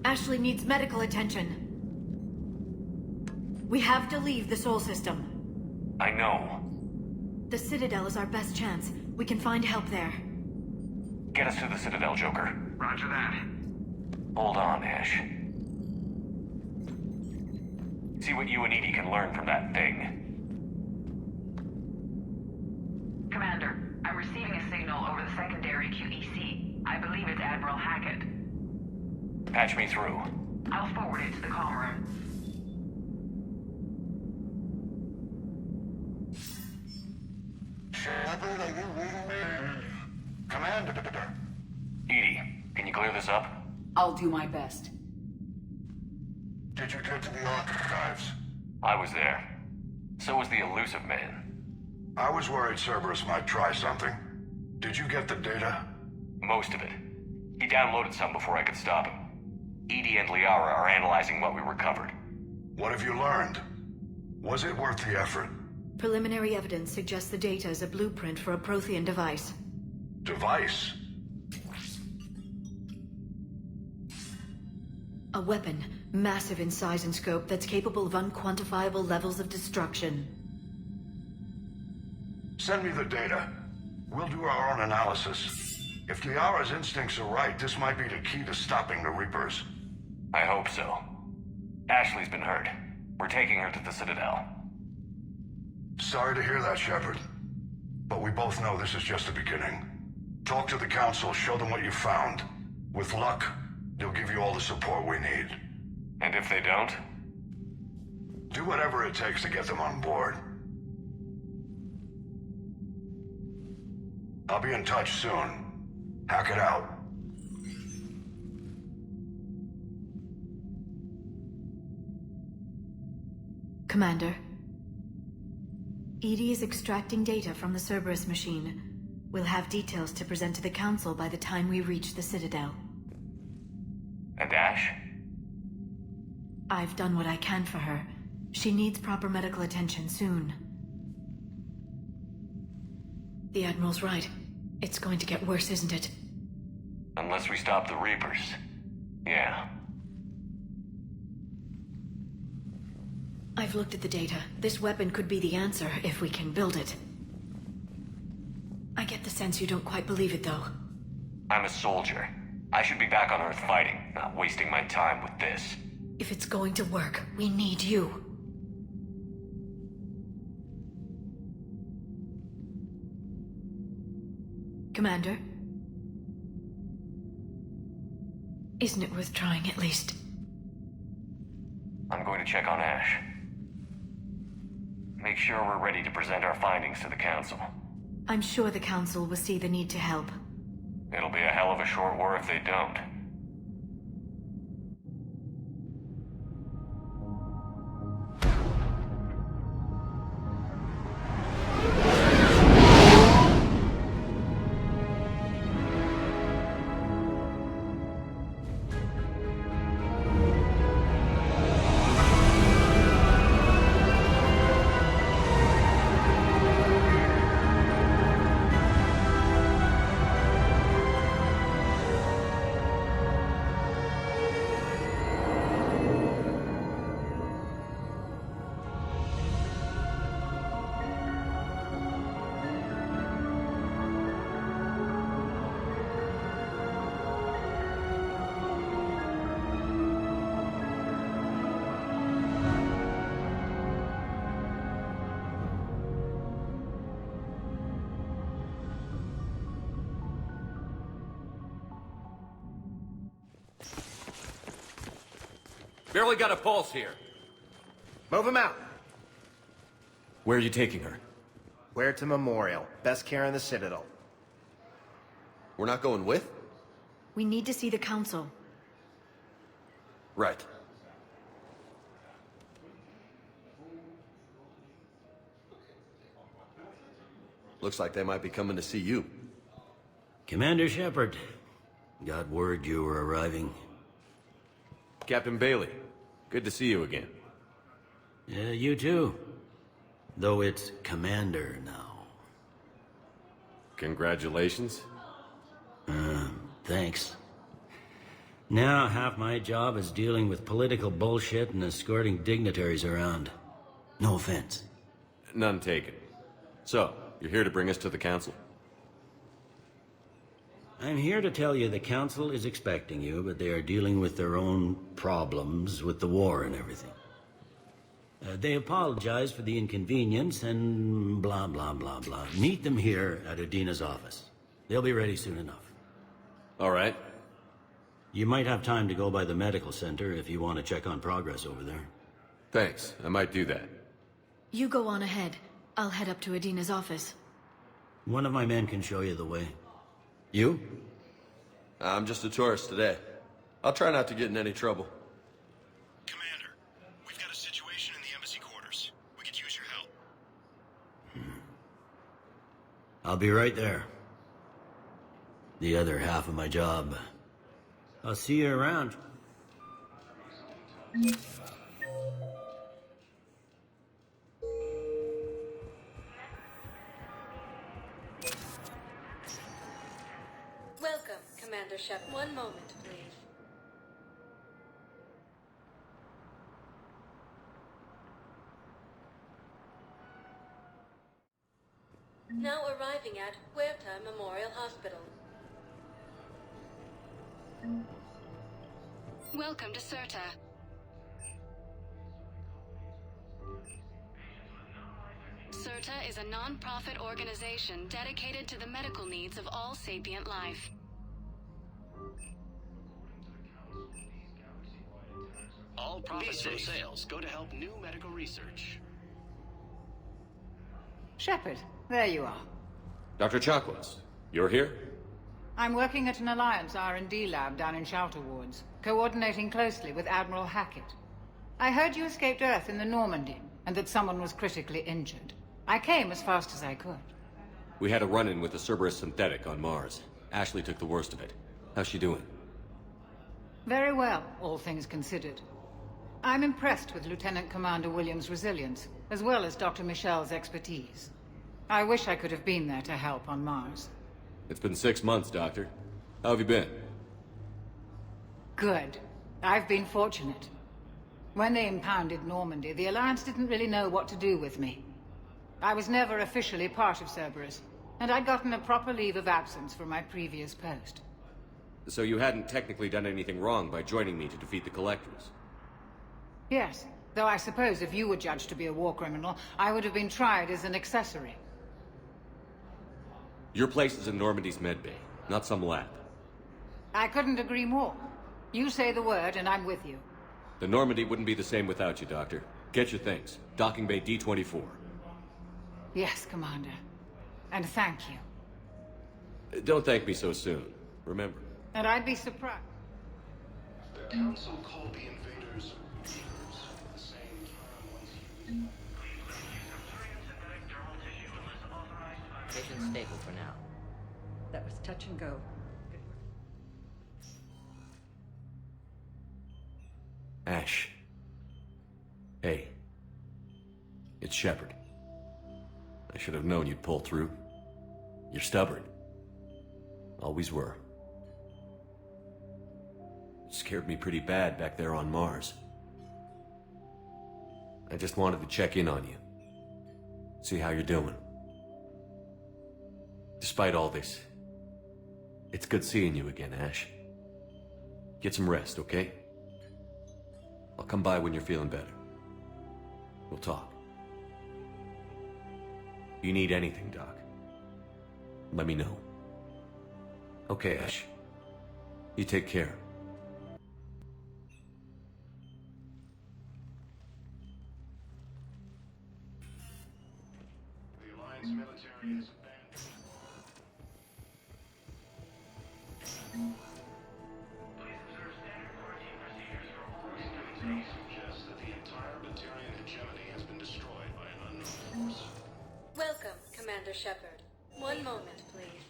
Ashley needs medical attention. We have to leave the Sol system. I know. The Citadel is our best chance. We can find help there. Get us to the Citadel, Joker. Roger that. Hold on, Ash. See what you and EDI can learn from that thing. Commander, I'm receiving a signal over the secondary QEC. I believe it's Admiral Hackett. Patch me through. I'll forward it to the comm room. Shepard, are you reading me? Commander. EDI, can you clear this up? I'll do my best. Did you get to the archives? I was there. So was the Illusive Man. I was worried Cerberus might try something. Did you get the data? Most of it. He downloaded some before I could stop him. EDI and Liara are analyzing what we recovered. What have you learned? Was it worth the effort? Preliminary evidence suggests the data is a blueprint for a Prothean device. Device? A weapon, massive in size and scope, that's capable of unquantifiable levels of destruction. Send me the data. We'll do our own analysis. If Liara's instincts are right, this might be the key to stopping the Reapers. I hope so. Ashley's been hurt. We're taking her to the Citadel. Sorry to hear that, Shepard. But we both know this is just the beginning. Talk to the Council, show them what you found. With luck, they'll give you all the support we need. And if they don't? Do whatever it takes to get them on board. I'll be in touch soon. Hack it out. Commander. EDI is extracting data from the Cerberus machine. We'll have details to present to the Council by the time we reach the Citadel. And Ash? I've done what I can for her. She needs proper medical attention soon. The Admiral's right. It's going to get worse, isn't it? Unless we stop the Reapers. Yeah. I've looked at the data. This weapon could be the answer if we can build it. I get the sense you don't quite believe it, though. I'm a soldier. I should be back on Earth fighting, not wasting my time with this. If it's going to work, we need you. Commander? Isn't it worth trying, at least? I'm going to check on Ash. Make sure we're ready to present our findings to the Council. I'm sure the Council will see the need to help. It'll be a hell of a short war if they don't. Barely got a pulse here. Move him out. Where are you taking her? Where to Memorial. Best care in the Citadel. We're not going with? We need to see the Council. Right. Looks like they might be coming to see you. Commander Shepard, got word you were arriving. Captain Bailey, good to see you again. Yeah, you too. Though it's Commander now. Congratulations. Thanks. Now half my job is dealing with political bullshit and escorting dignitaries around. No offense. None taken. So, you're here to bring us to the council? I'm here to tell you the council is expecting you, but they are dealing with their own problems with the war and everything. They apologize for the inconvenience and blah, blah, blah, blah. Meet them here at Adina's office. They'll be ready soon enough. All right. You might have time to go by the medical center if you want to check on progress over there. Thanks. I might do that. You go on ahead. I'll head up to Adina's office. One of my men can show you the way. You? I'm just a tourist today. I'll try not to get in any trouble. Commander, we've got a situation in the embassy quarters. We could use your help. I'll be right there. The other half of my job. I'll see you around. Welcome, Commander Shep. One moment, please. Now arriving at Huerta Memorial Hospital. Welcome to Certa. Certa is a non-profit organization dedicated to the medical needs of all sapient life. All profits from sales go to help new medical research. Shepard, there you are. Dr. Chakwas, you're here? I'm working at an Alliance R&D lab down in Shelter Wards, coordinating closely with Admiral Hackett. I heard you escaped Earth in the Normandy, and that someone was critically injured. I came as fast as I could. We had a run-in with the Cerberus synthetic on Mars. Ashley took the worst of it. How's she doing? Very well, all things considered. I'm impressed with Lieutenant Commander Williams' resilience, as well as Dr. Michel's expertise. I wish I could have been there to help on Mars. It's been 6 months, Doctor. How have you been? Good. I've been fortunate. When they impounded Normandy, the Alliance didn't really know what to do with me. I was never officially part of Cerberus, and I'd gotten a proper leave of absence from my previous post. So you hadn't technically done anything wrong by joining me to defeat the Collectors? Yes, though I suppose if you were judged to be a war criminal, I would have been tried as an accessory. Your place is in Normandy's medbay, not some lab. I couldn't agree more. You say the word, and I'm with you. The Normandy wouldn't be the same without you, Doctor. Get your things. Docking Bay D-24. Yes, Commander. And thank you. Don't thank me so soon. Remember. And I'd be surprised. The Council called the invaders beavers at the same time once used. Patient stable for now. That was touch and go. Ash. Hey. It's Shepard. I should have known you'd pull through. You're stubborn. Always were. It scared me pretty bad back there on Mars. I just wanted to check in on you. See how you're doing. Despite all this, it's good seeing you again, Ash. Get some rest, okay? I'll come by when you're feeling better. We'll talk. You need anything, Doc, let me know. Okay, Ash. You take care. The Alliance military has abandoned. Please observe standard quarantine procedures for all instances. Suggests that the entire Batarian hegemony has been destroyed by an unknown force. Welcome, Commander Shepard. One moment, please.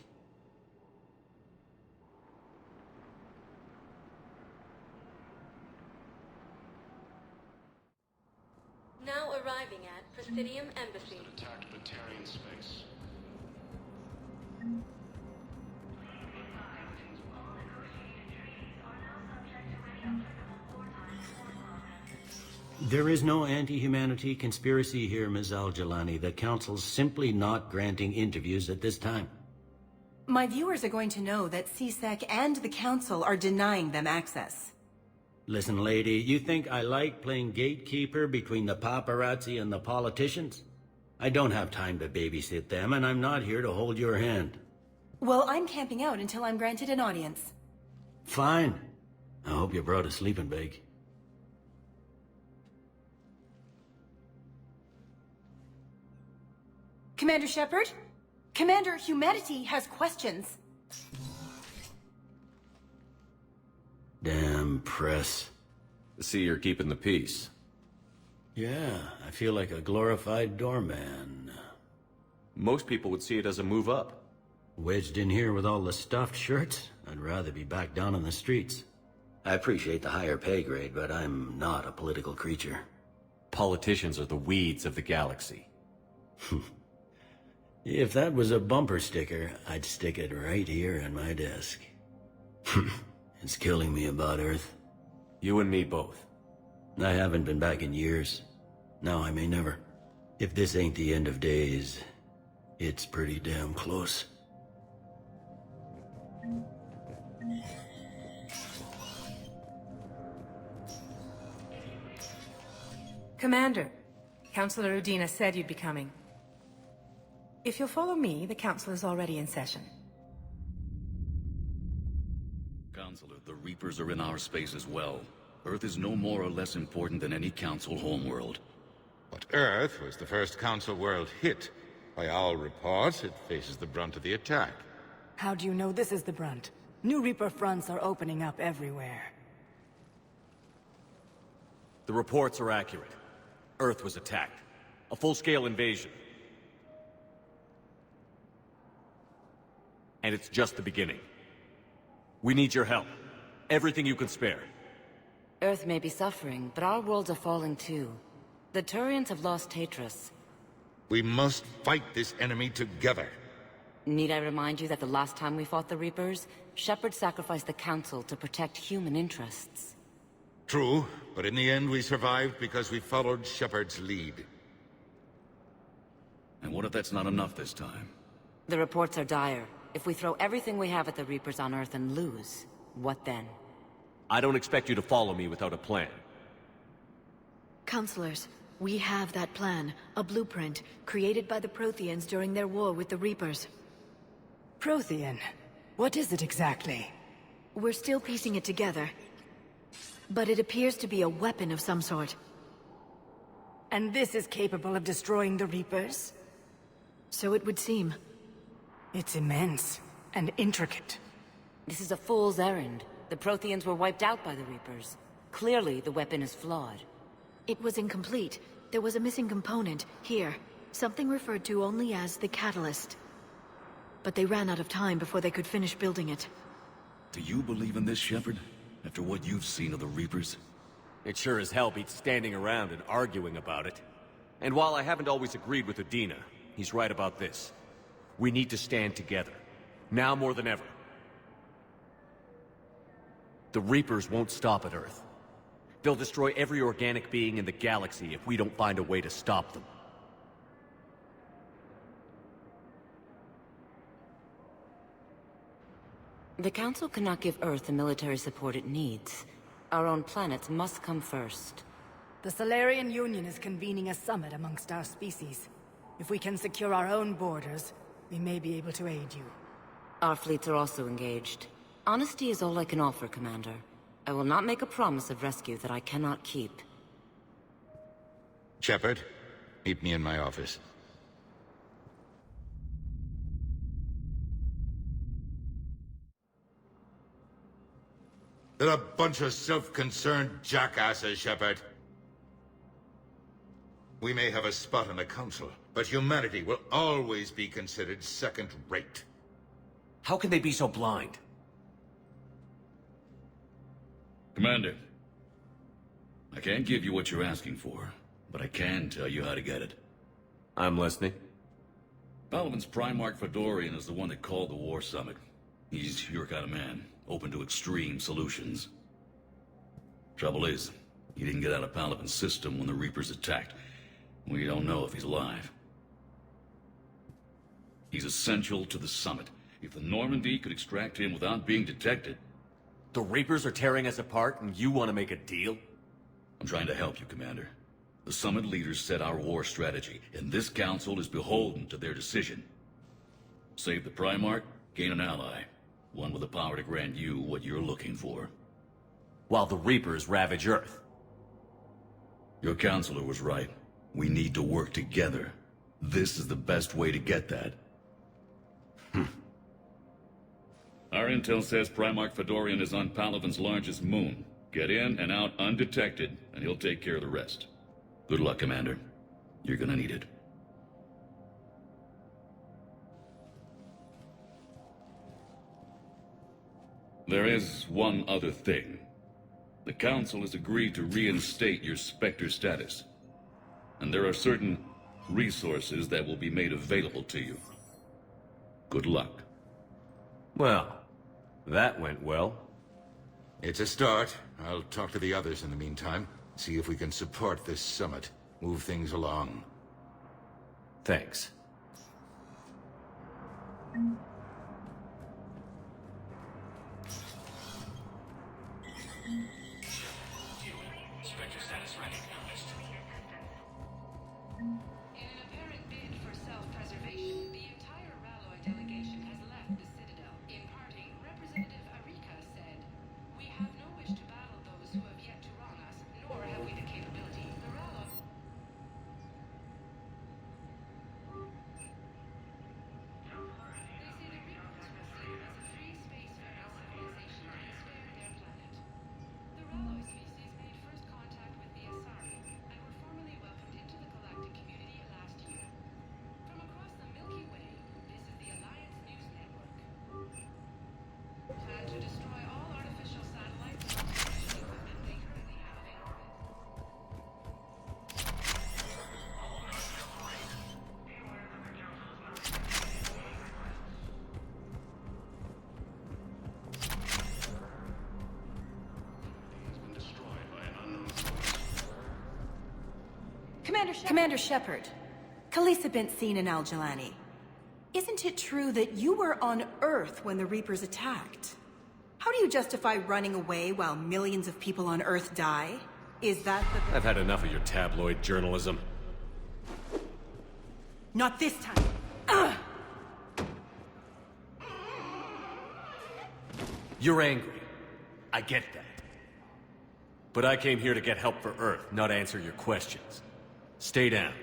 Now arriving at Presidium Embassy. Attacked Batarian space. There is no anti-humanity conspiracy here, Ms. Al-Jalani. The Council's simply not granting interviews at this time. My viewers are going to know that CSEC and the Council are denying them access. Listen, lady, you think I like playing gatekeeper between the paparazzi and the politicians? I don't have time to babysit them, and I'm not here to hold your hand. Well, I'm camping out until I'm granted an audience. Fine. I hope you brought a sleeping bag. Commander Shepard? Commander, humanity has questions. Damn press. See, you're keeping the peace. Yeah, I feel like a glorified doorman. Most people would see it as a move up. Wedged in here with all the stuffed shirts, I'd rather be back down on the streets. I appreciate the higher pay grade, but I'm not a political creature. Politicians are the weeds of the galaxy. If that was a bumper sticker, I'd stick it right here on my desk. It's killing me about Earth. You and me both. I haven't been back in years. Now I may never. If this ain't the end of days, it's pretty damn close. Commander, Councilor Udina said you'd be coming. If you'll follow me, the Council is already in session. Counselor, the Reapers are in our space as well. Earth is no more or less important than any Council homeworld. But Earth was the first Council world hit. By all reports, it faces the brunt of the attack. How do you know this is the brunt? New Reaper fronts are opening up everywhere. The reports are accurate. Earth was attacked. A full-scale invasion. And it's just the beginning. We need your help. Everything you can spare. Earth may be suffering, but our worlds are falling too. The Turians have lost Tatris. We must fight this enemy together. Need I remind you that the last time we fought the Reapers, Shepard sacrificed the Council to protect human interests? True, but in the end we survived because we followed Shepard's lead. And what if that's not enough this time? The reports are dire. If we throw everything we have at the Reapers on Earth and lose, what then? I don't expect you to follow me without a plan. Counselors, we have that plan. A blueprint, created by the Protheans during their war with the Reapers. Prothean? What is it exactly? We're still piecing it together. But it appears to be a weapon of some sort. And this is capable of destroying the Reapers? So it would seem. It's immense and intricate. This is a fool's errand. The Protheans were wiped out by the Reapers. Clearly, the weapon is flawed. It was incomplete. There was a missing component, here. Something referred to only as the catalyst. But they ran out of time before they could finish building it. Do you believe in this, Shepard? After what you've seen of the Reapers? It sure as hell beats standing around and arguing about it. And while I haven't always agreed with Udina, he's right about this. We need to stand together. Now more than ever. The Reapers won't stop at Earth. They'll destroy every organic being in the galaxy if we don't find a way to stop them. The Council cannot give Earth the military support it needs. Our own planets must come first. The Solarian Union is convening a summit amongst our species. If we can secure our own borders, we may be able to aid you. Our fleets are also engaged. Honesty is all I can offer, Commander. I will not make a promise of rescue that I cannot keep. Shepard, meet me in my office. They're a bunch of self-concerned jackasses, Shepard. We may have a spot on the Council, but humanity will always be considered second-rate. How can they be so blind? Commander, I can't give you what you're asking for, but I can tell you how to get it. I'm listening. Palaven's Primarch Fedorian is the one that called the War Summit. He's your kind of man, open to extreme solutions. Trouble is, He didn't get out of Palaven's system when the Reapers attacked. We don't know if he's alive. He's essential to the summit. If the Normandy could extract him without being detected... The Reapers are tearing us apart, and you want to make a deal? I'm trying to help you, Commander. The summit leaders set our war strategy, and this council is beholden to their decision. Save the Primarch, gain an ally. One with the power to grant you what you're looking for. While the Reapers ravage Earth. Your counselor was right. We need to work together. This is the best way to get that. Our intel says Primarch Fedorian is on Palaven's largest moon. Get in and out undetected, and he'll take care of the rest. Good luck, Commander. You're gonna need it. There is one other thing. The Council has agreed to reinstate your Spectre status. And there are certain resources that will be made available to you. Good luck. Well, that went well. It's a start. I'll talk to the others in the meantime. See if we can support this summit. Move things along. Thanks. Spectre status recognized. In an apparent bid for self-preservation, the entire Ralloy delegation has left the Citadel. In parting, Representative Arika said, "We have no wish to battle those who have yet to wrong us, nor have we the capability. The Ralloy..." They say the Reapers will see it as a free space for no civilization to ensnare their planet. The Ralloy species made first contact with the Asari, and were formally welcomed into the galactic community last year. From across the Milky Way, this is the Alliance News Network. Plan to destroy all artificial satellites and communication equipment they currently have in orbit. Commander Shepard, Khalisah bint Sin and Al-Jalani. Isn't it true that you were on Earth when the Reapers attacked? How do you justify running away while millions of people on Earth die? Is that the... I've had enough of your tabloid journalism. Not this time. Ugh! You're angry. I get that. But I came here to get help for Earth, not answer your questions. Stay down.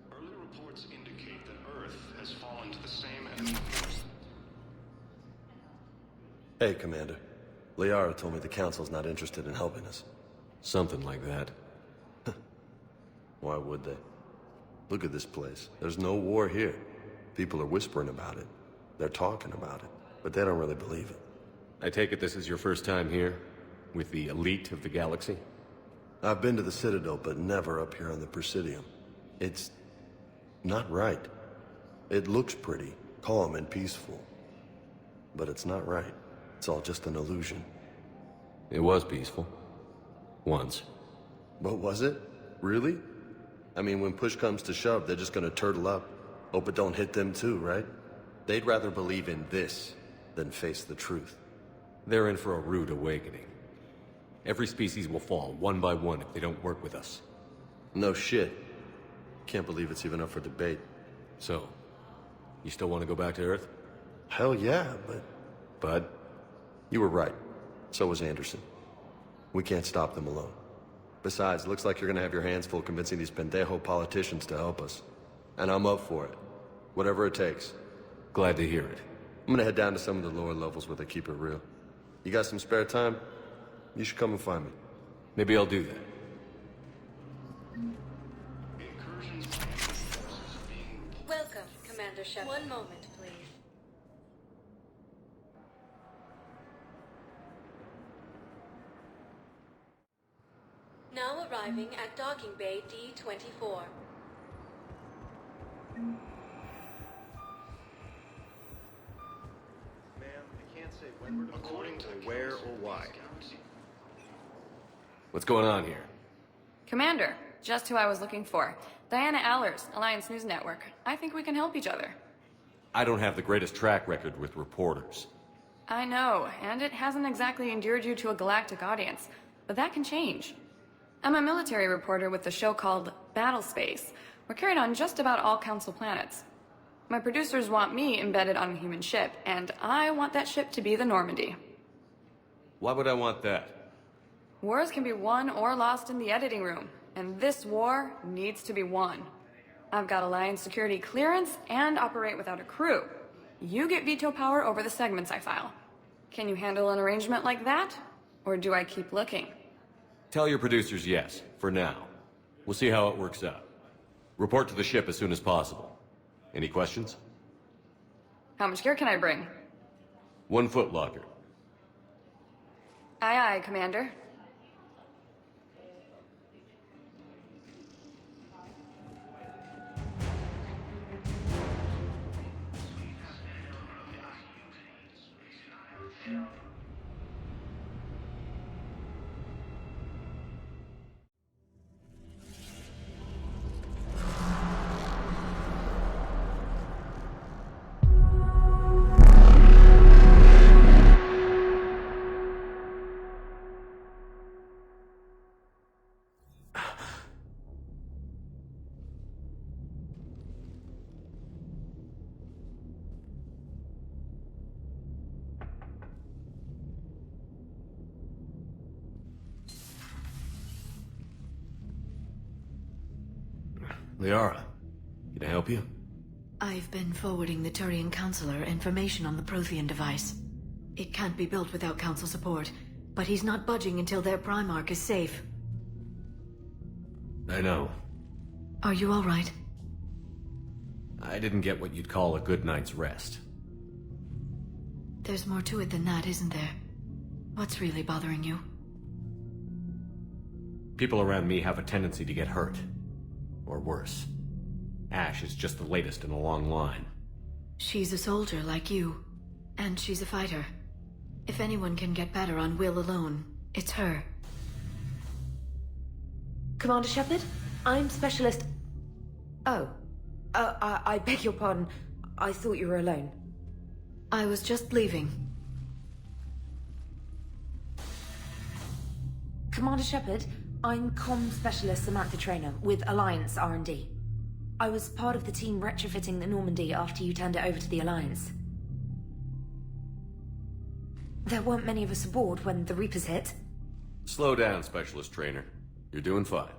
Early reports indicate that Earth has fallen to the same enemy force. Hey, Commander. Liara told me the Council's not interested in helping us. Something like that. Why would they? Look at this place. There's no war here. People are whispering about it. They're talking about it. But they don't really believe it. I take it this is your first time here? With the elite of the galaxy? I've been to the Citadel, but never up here on the Presidium. It's... not right. It looks pretty, calm and peaceful. But it's not right. It's all just an illusion. It was peaceful. Once. But was it? Really? I mean, when push comes to shove, they're just gonna turtle up. Hope it don't hit them too, right? They'd rather believe in this than face the truth. They're in for a rude awakening. Every species will fall, one by one, if they don't work with us. No shit. Can't believe it's even up for debate. So, you still want to go back to Earth? Hell yeah, but... Bud? You were right. So was Anderson. We can't stop them alone. Besides, looks like you're gonna have your hands full convincing these pendejo politicians to help us. And I'm up for it. Whatever it takes. Glad to hear it. I'm gonna head down to some of the lower levels where they keep it real. You got some spare time? You should come and find me. Maybe I'll do that. Welcome, Commander Shepard. One moment, please. Now arriving at Docking Bay D-24. Ma'am, I can't According to where or why. What's going on here? Commander, just who I was looking for. Diana Allers, Alliance News Network. I think we can help each other. I don't have the greatest track record with reporters. I know, and it hasn't exactly endeared you to a galactic audience, but that can change. I'm a military reporter with the show called Battlespace. We're carried on just about all Council planets. My producers want me embedded on a human ship, and I want that ship to be the Normandy. Why would I want that? Wars can be won or lost in the editing room, and this war needs to be won. I've got Alliance security clearance and operate without a crew. You get veto power over the segments I file. Can you handle an arrangement like that? Or do I keep looking? Tell your producers yes, for now. We'll see how it works out. Report to the ship as soon as possible. Any questions? How much gear can I bring? 1 foot locker. Aye, aye, Commander. Liara, can I help you? I've been forwarding the Turian Counselor information on the Prothean device. It can't be built without Council support, but he's not budging until their Primarch is safe. I know. Are you all right? I didn't get what you'd call a good night's rest. There's more to it than that, isn't there? What's really bothering you? People around me have a tendency to get hurt. Or worse. Ash is just the latest in a long line. She's a soldier like you, and she's a fighter. If anyone can get better on will alone, it's her. Commander Shepard, I'm Specialist... Oh. I beg your pardon. I thought you were alone. I was just leaving. Commander Shepard, I'm Comm Specialist Samantha Traynor with Alliance R&D. I was part of the team retrofitting the Normandy after you turned it over to the Alliance. There weren't many of us aboard when the Reapers hit. Slow down, Specialist Trainer. You're doing fine.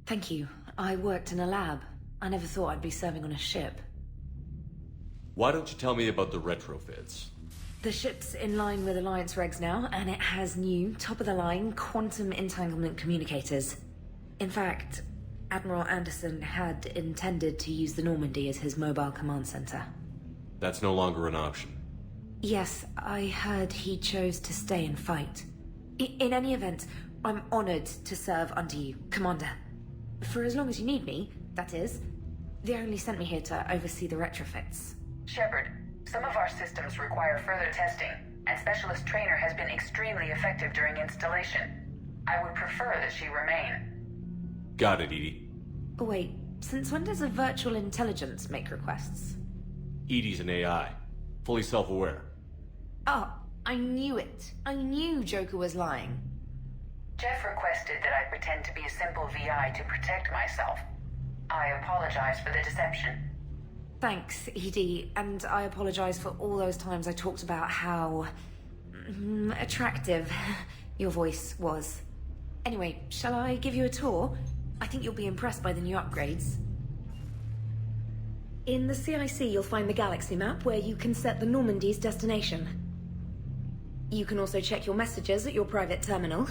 Thank you. I worked in a lab. I never thought I'd be serving on a ship. Why don't you tell me about the retrofits? The ship's in line with Alliance regs now, and it has new, top-of-the-line quantum entanglement communicators. In fact, Admiral Anderson had intended to use the Normandy as his mobile command center. That's no longer an option. Yes, I heard he chose to stay and fight. In any event, I'm honored to serve under you, Commander. For as long as you need me, that is. They only sent me here to oversee the retrofits. Shepard, some of our systems require further testing, and Specialist Trainer has been extremely effective during installation. I would prefer that she remain. Got it, Edie. Oh, wait, since when does a virtual intelligence make requests? Edie's an AI. Fully self-aware. Oh, I knew it. I knew Joker was lying. Jeff requested that I pretend to be a simple VI to protect myself. I apologize for the deception. Thanks, Edie, and I apologize for all those times I talked about how... attractive your voice was. Anyway, shall I give you a tour? I think you'll be impressed by the new upgrades. In the CIC, you'll find the galaxy map where you can set the Normandy's destination. You can also check your messages at your private terminal.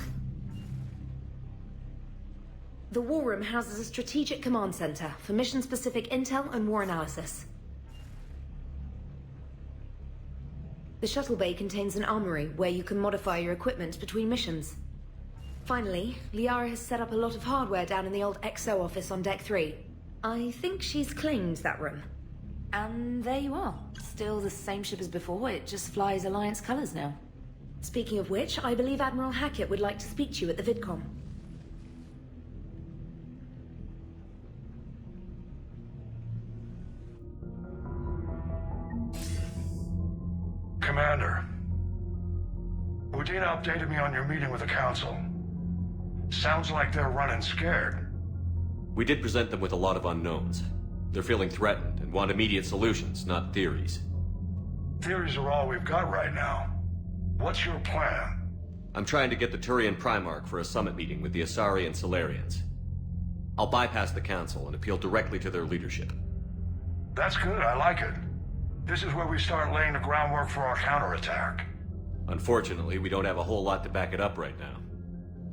The War Room houses a strategic command center for mission-specific intel and war analysis. The shuttle bay contains an armory where you can modify your equipment between missions. Finally, Liara has set up a lot of hardware down in the old XO office on Deck 3. I think she's claimed that room. And there you are. Still the same ship as before, it just flies Alliance colors now. Speaking of which, I believe Admiral Hackett would like to speak to you at the VidCon. Commander, Udina updated me on your meeting with the Council. Sounds like they're running scared. We did present them with a lot of unknowns. They're feeling threatened and want immediate solutions, not theories. Theories are all we've got right now. What's your plan? I'm trying to get the Turian Primarch for a summit meeting with the Asari and Solarians. I'll bypass the Council and appeal directly to their leadership. That's good, I like it. This is where we start laying the groundwork for our counterattack. Unfortunately, we don't have a whole lot to back it up right now.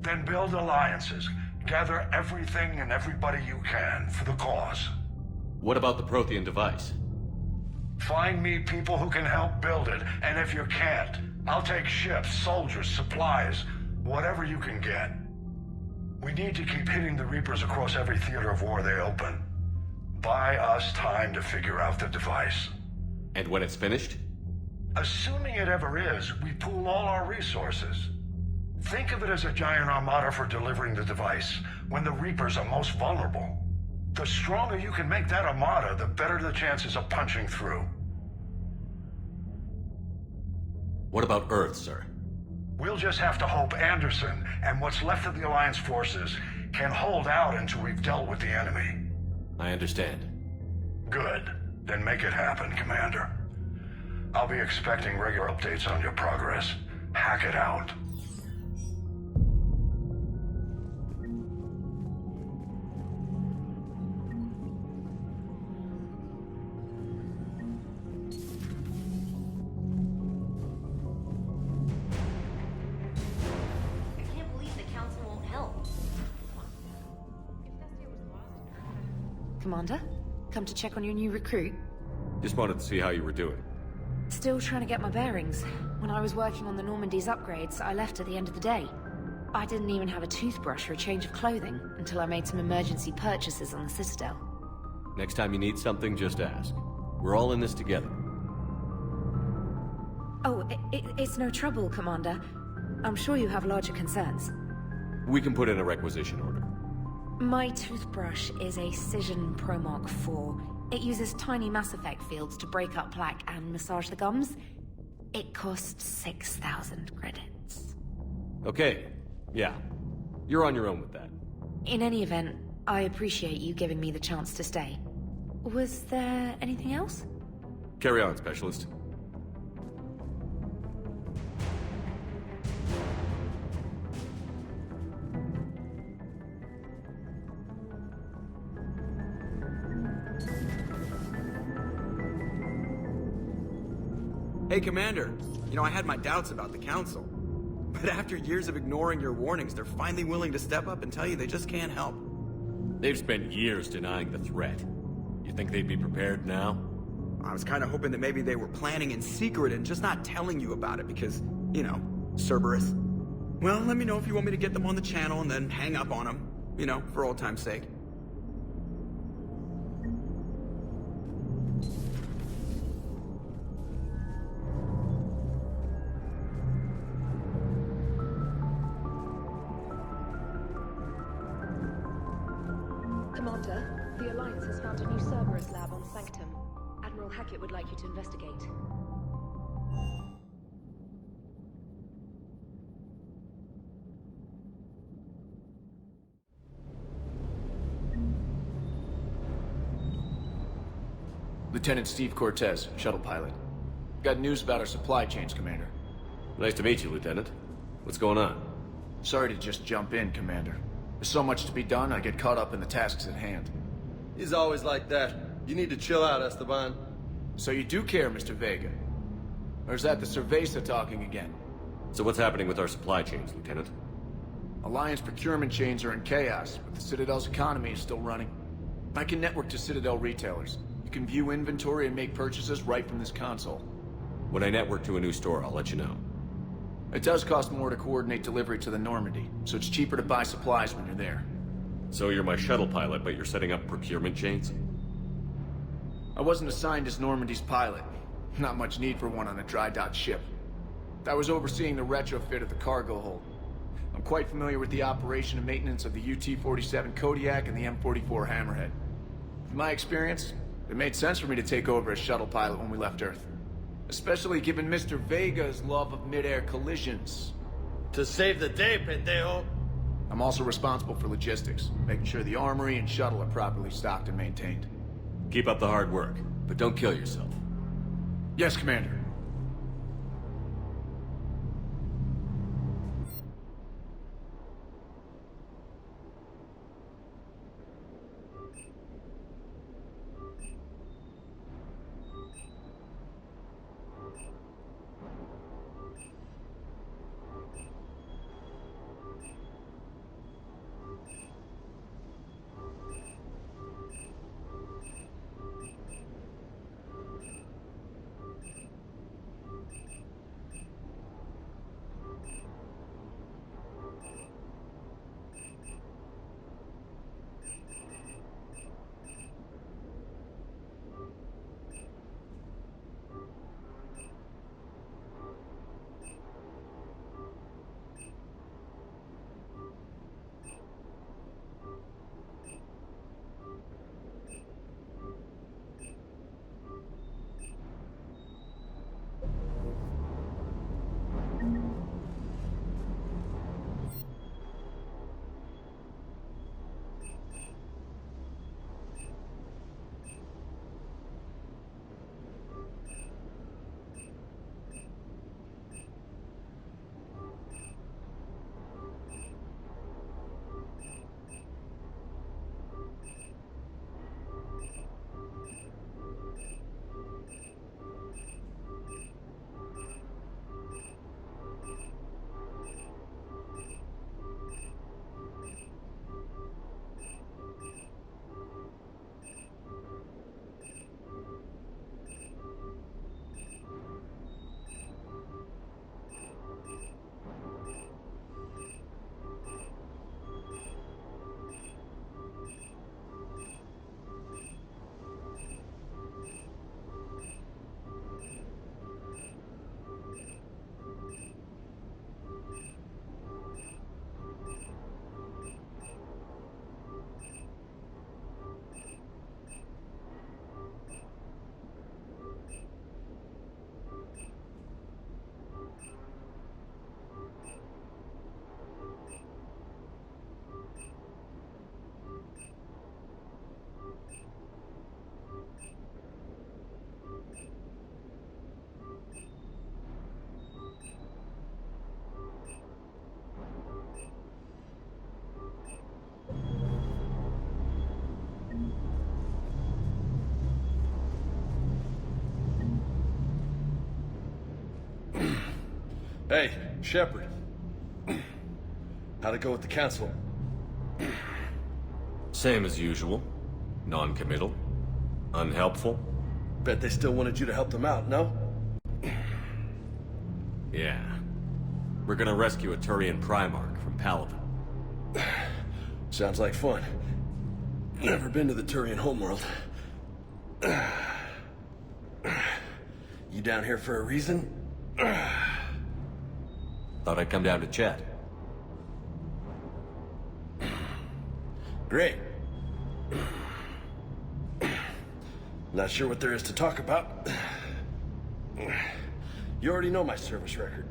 Then build alliances. Gather everything and everybody you can for the cause. What about the Prothean device? Find me people who can help build it, and if you can't, I'll take ships, soldiers, supplies, whatever you can get. We need to keep hitting the Reapers across every theater of war they open. Buy us time to figure out the device. And when it's finished? Assuming it ever is, we pool all our resources. Think of it as a giant armada for delivering the device, when the Reapers are most vulnerable. The stronger you can make that armada, the better the chances of punching through. What about Earth, sir? We'll just have to hope Anderson and what's left of the Alliance forces can hold out until we've dealt with the enemy. I understand. Good. Then make it happen, Commander. I'll be expecting regular updates on your progress. Hack it out. I can't believe the Council won't help. Commander, come to check on your new recruit? Just wanted to see how you were doing. Still trying to get my bearings. When I was working on the Normandy's upgrades, I left at the end of the day. I didn't even have a toothbrush or a change of clothing until I made some emergency purchases on the Citadel. Next time you need something, just ask. We're all in this together. Oh, it's no trouble, Commander. I'm sure you have larger concerns. We can put in a requisition order. My toothbrush is a Cision Pro Mark IV. It uses tiny Mass Effect fields to break up plaque and massage the gums. It costs 6,000 credits. Okay, yeah. You're on your own with that. In any event, I appreciate you giving me the chance to stay. Was there anything else? Carry on, Specialist. Hey, Commander. You know, I had my doubts about the Council. But after years of ignoring your warnings, they're finally willing to step up and tell you they just can't help. They've spent years denying the threat. You think they'd be prepared now? I was kind of hoping that maybe they were planning in secret and just not telling you about it because, you know, Cerberus. Well, let me know if you want me to get them on the channel and then hang up on them. You know, for old time's sake. Commander, the Alliance has found a new Cerberus lab on Sanctum. Admiral Hackett would like you to investigate. Lieutenant Steve Cortez, shuttle pilot. Got news about our supply chains, Commander. Nice to meet you, Lieutenant. What's going on? Sorry to just jump in, Commander. There's so much to be done, I get caught up in the tasks at hand. He's always like that. You need to chill out, Esteban. So you do care, Mr. Vega? Or is that the Cerveza talking again? So what's happening with our supply chains, Lieutenant? Alliance procurement chains are in chaos, but the Citadel's economy is still running. I can network to Citadel retailers. You can view inventory and make purchases right from this console. When I network to a new store, I'll let you know. It does cost more to coordinate delivery to the Normandy, so it's cheaper to buy supplies when you're there. So you're my shuttle pilot, but you're setting up procurement chains? I wasn't assigned as Normandy's pilot. Not much need for one on a dry dock ship. I was overseeing the retrofit of the cargo hold. I'm quite familiar with the operation and maintenance of the UT-47 Kodiak and the M44 Hammerhead. In my experience, it made sense for me to take over as shuttle pilot when we left Earth. Especially given Mr. Vega's love of mid-air collisions. To save the day, pendejo! I'm also responsible for logistics, making sure the armory and shuttle are properly stocked and maintained. Keep up the hard work, but don't kill yourself. Yes, Commander. Hey, Shepard. How'd it go with the council? Same as usual. Non-committal. Unhelpful. Bet they still wanted you to help them out, no? Yeah. We're gonna rescue a Turian Primarch from Palaven. Sounds like fun. Never been to the Turian homeworld. You down here for a reason? Thought I'd come down to chat. Great. Not sure what there is to talk about. You already know my service record.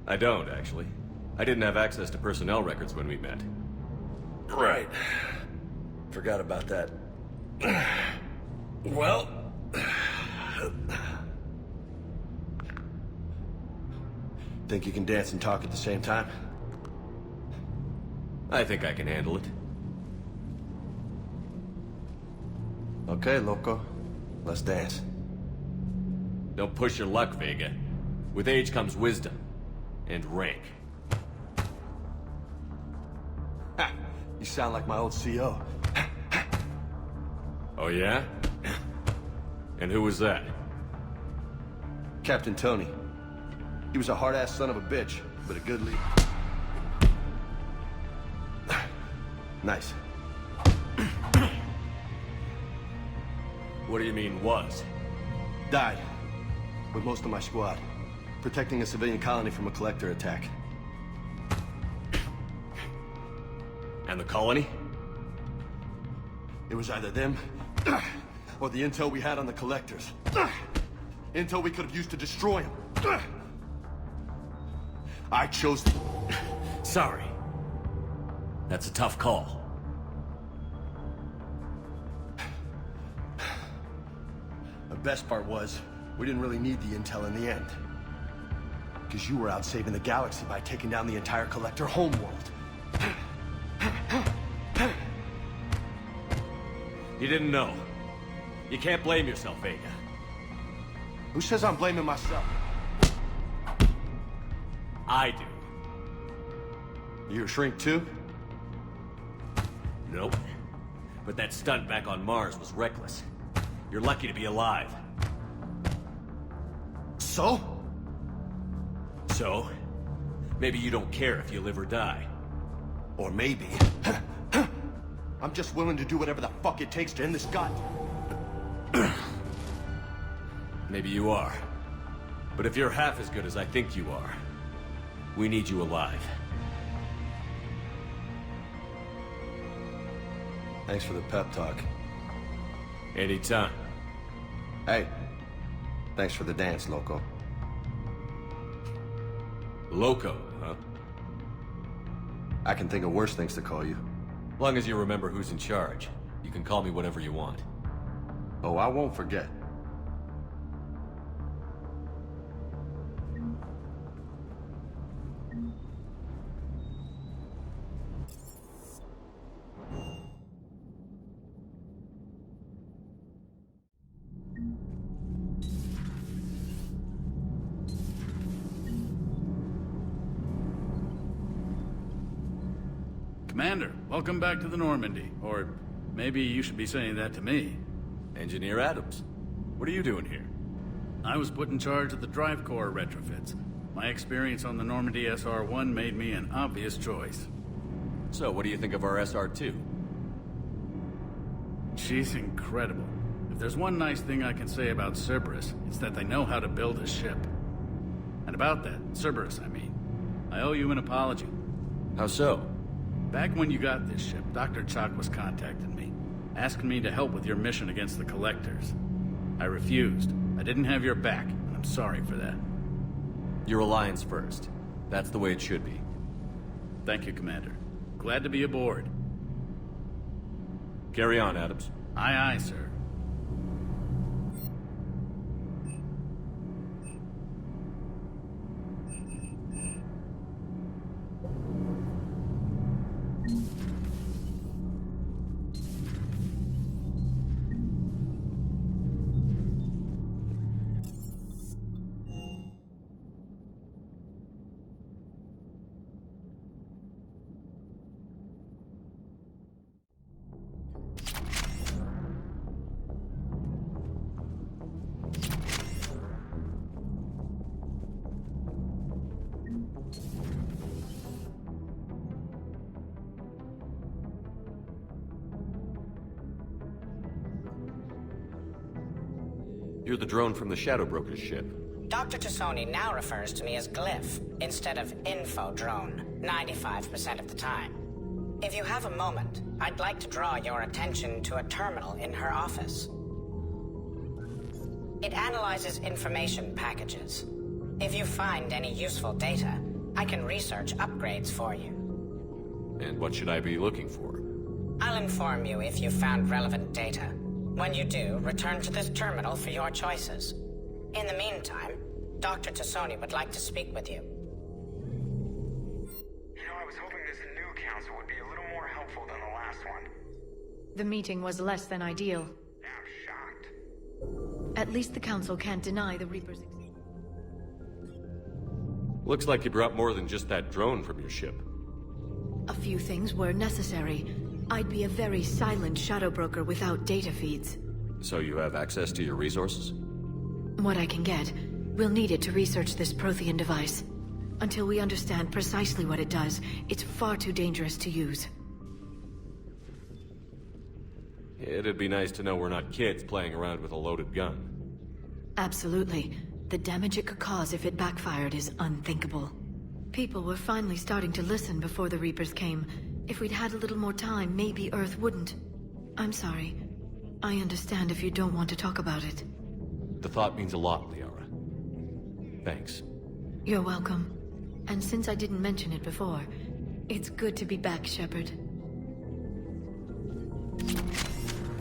I don't, actually. I didn't have access to personnel records when we met. Right. Forgot about that. Well... Think you can dance and talk at the same time? I think I can handle it. Okay, loco. Let's dance. Don't push your luck, Vega. With age comes wisdom. And rank. Ha! You sound like my old CO. Oh yeah? And who was that? Captain Tony. He was a hard-ass son of a bitch, but a good leader. Nice. What do you mean, was? Died. With most of my squad. Protecting a civilian colony from a collector attack. And the colony? It was either them, or the intel we had on the collectors. Intel we could have used to destroy them. I chose... Sorry. That's a tough call. The best part was, we didn't really need the intel in the end. Because you were out saving the galaxy by taking down the entire collector homeworld. You didn't know. You can't blame yourself, Vega. Who says I'm blaming myself? I do. You a shrink too? Nope. But that stunt back on Mars was reckless. You're lucky to be alive. So? So? Maybe you don't care if you live or die. Or maybe... I'm just willing to do whatever the fuck it takes to end this god... Maybe you are. But if you're half as good as I think you are, we need you alive. Thanks for the pep talk. Anytime. Hey, thanks for the dance, Loco. Loco, huh? I can think of worse things to call you. Long as you remember who's in charge, you can call me whatever you want. Oh, I won't forget. Commander, welcome back to the Normandy. Or maybe you should be saying that to me. Engineer Adams, what are you doing here? I was put in charge of the drive core retrofits. My experience on the Normandy SR-1 made me an obvious choice. So, what do you think of our SR-2? She's incredible. If there's one nice thing I can say about Cerberus, it's that they know how to build a ship. And about that, Cerberus, I mean, I owe you an apology. How so? Back when you got this ship, Dr. Chalk was contacting me, asking me to help with your mission against the Collectors. I refused. I didn't have your back, and I'm sorry for that. Your alliance first. That's the way it should be. Thank you, Commander. Glad to be aboard. Carry on, Adams. Aye, aye, sir. You're the drone from the Shadow Broker's ship. Dr. Tassoni now refers to me as Glyph, instead of Info Drone, 95% of the time. If you have a moment, I'd like to draw your attention to a terminal in her office. It analyzes information packages. If you find any useful data, I can research upgrades for you. And what should I be looking for? I'll inform you if you've found relevant data. When you do, return to this terminal for your choices. In the meantime, Dr. Tassoni would like to speak with you. You know, I was hoping this new council would be a little more helpful than the last one. The meeting was less than ideal. I'm shocked. At least the council can't deny the Reaper's existence. Looks like you brought more than just that drone from your ship. A few things were necessary. I'd be a very silent shadow broker without data feeds. So you have access to your resources? What I can get. We'll need it to research this Prothean device. Until we understand precisely what it does, it's far too dangerous to use. It'd be nice to know we're not kids playing around with a loaded gun. Absolutely. The damage it could cause if it backfired is unthinkable. People were finally starting to listen before the Reapers came. If we'd had a little more time, maybe Earth wouldn't. I'm sorry. I understand if you don't want to talk about it. The thought means a lot, Liara. Thanks. You're welcome. And since I didn't mention it before, it's good to be back, Shepard.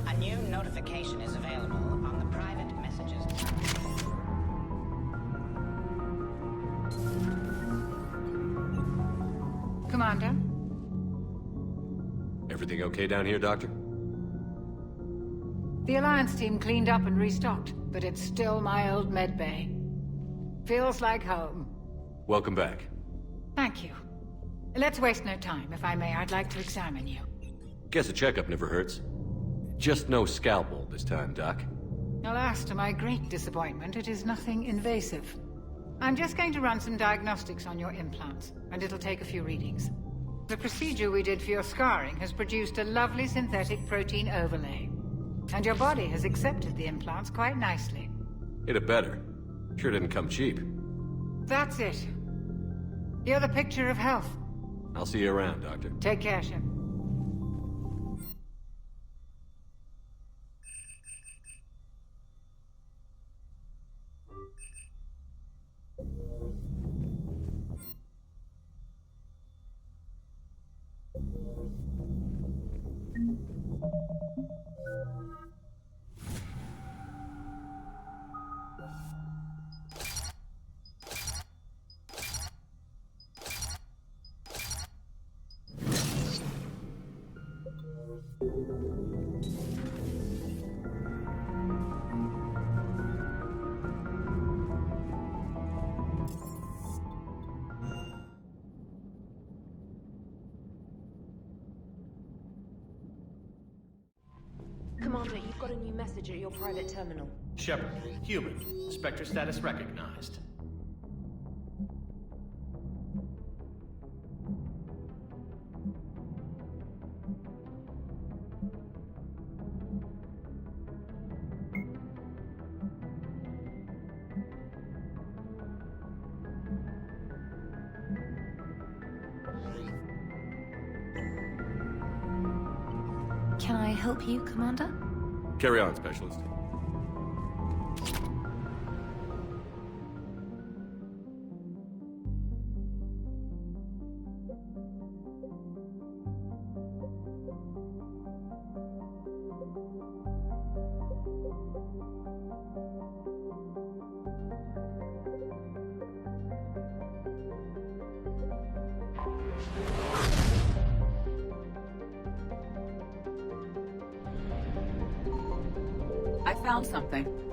A new notification is available on the private messages. Commander? Everything okay down here, Doctor? The Alliance team cleaned up and restocked, but it's still my old med bay. Feels like home. Welcome back. Thank you. Let's waste no time. If I may, I'd like to examine you. Guess a checkup never hurts. Just no scalpel this time, Doc. Alas, to my great disappointment, it is nothing invasive. I'm just going to run some diagnostics on your implants, and it'll take a few readings. The procedure we did for your scarring has produced a lovely synthetic protein overlay. And your body has accepted the implants quite nicely. Hit it better. Sure didn't come cheap. That's it. You're the picture of health. I'll see you around, Doctor. Take care, Shep. Commander, you've got a new message at your private terminal. Shepard, human. Spectre status recognized. Can I help you, Commander? Carry on, Specialist. I found something.